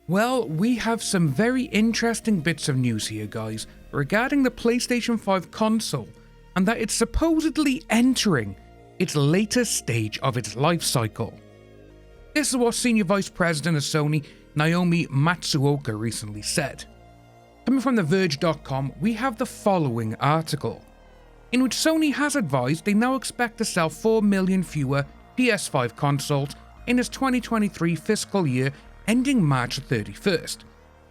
Well, we have some very interesting bits of news here, guys, regarding the PlayStation 5 console, and that it's supposedly entering its latest stage of its life cycle. This is what Senior Vice President of Sony, Naomi Matsuoka, recently said. Coming from TheVerge.com, we have the following article, in which Sony has advised they now expect to sell 4 million fewer PS5 consoles in its 2023 fiscal year ending March 31st.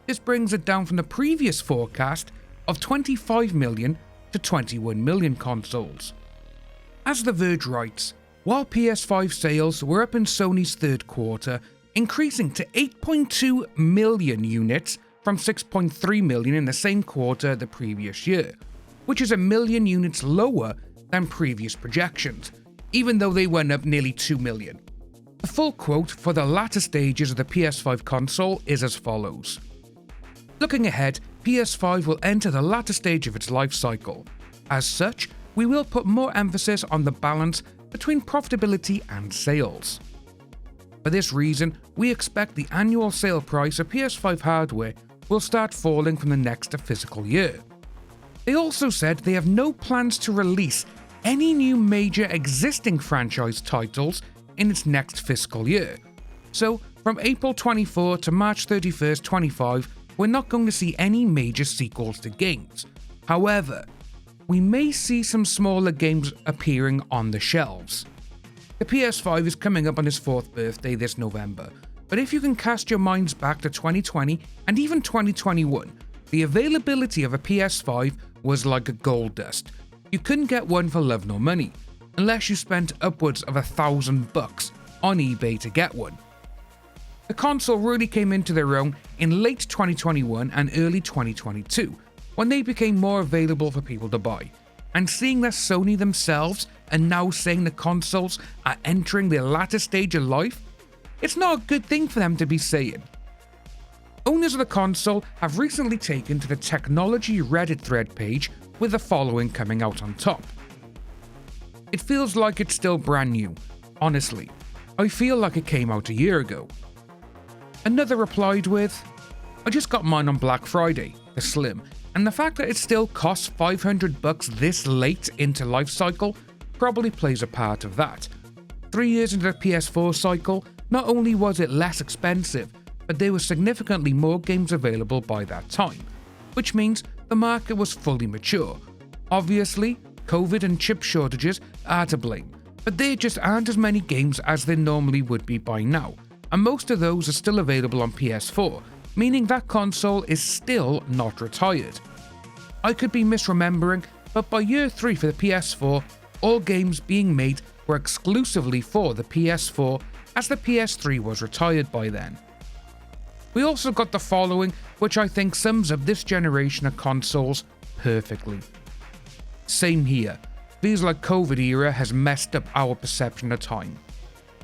This brings it down from the previous forecast of 25 million to 21 million consoles. As The Verge writes, while PS5 sales were up in Sony's third quarter, increasing to 8.2 million units from 6.3 million in the same quarter the previous year, which is 1 million units lower than previous projections, even though they went up nearly 2 million. The full quote for the latter stages of the PS5 console is as follows. Looking ahead, PS5 will enter the latter stage of its life cycle. As such, we will put more emphasis on the balance between profitability and sales. For this reason, we expect the annual sale price of PS5 hardware will start falling from the next fiscal year. They also said they have no plans to release any new major existing franchise titles in its next fiscal year. So, from April 24 to March 31st, 25, we're not going to see any major sequels to games. However, we may see some smaller games appearing on the shelves. The PS5 is coming up on its 4th birthday this November, but if you can cast your minds back to 2020 and even 2021, the availability of a PS5 was like a gold dust. You couldn't get one for love nor money, unless you spent upwards of $1,000 on eBay to get one. The console really came into their own in late 2021 and early 2022, when they became more available for people to buy, and seeing that Sony themselves are now saying the consoles are entering their latter stage of life, it's not a good thing for them to be saying. Owners of the console have recently taken to the technology Reddit thread page with the following coming out on top. It feels like it's still brand new. Honestly, I feel like it came out a year ago. Another replied with, I just got mine on Black Friday, the Slim, and the fact that it still costs $500 this late into life cycle probably plays a part of that. 3 years into the PS4 cycle, not only was it less expensive, but there were significantly more games available by that time, which means the market was fully mature. Obviously, COVID and chip shortages are to blame, but there just aren't as many games as there normally would be by now, and most of those are still available on PS4, meaning that console is still not retired. I could be misremembering, but by year 3 for the PS4, all games being made were exclusively for the PS4, as the PS3 was retired by then. We also got the following, which I think sums up this generation of consoles perfectly. Same here. Feels like COVID era has messed up our perception of time.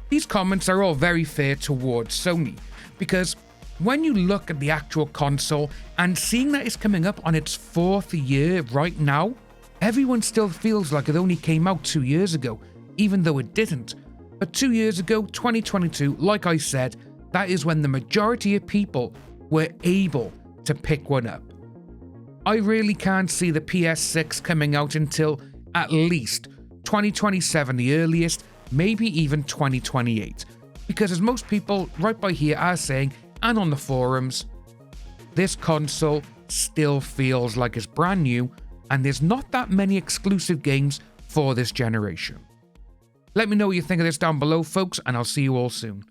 These comments are all very fair towards Sony, because when you look at the actual console and seeing that it's coming up on its 4th year right now, everyone still feels like it only came out 2 years ago, even though it didn't. But 2 years ago, 2022, like I said, that is when the majority of people were able to pick one up. I really can't see the PS6 coming out until at least 2027 the earliest, maybe even 2028. Because as most people right by here are saying, and on the forums, this console still feels like it's brand new and there's not that many exclusive games for this generation. Let me know what you think of this down below, folks, and I'll see you all soon.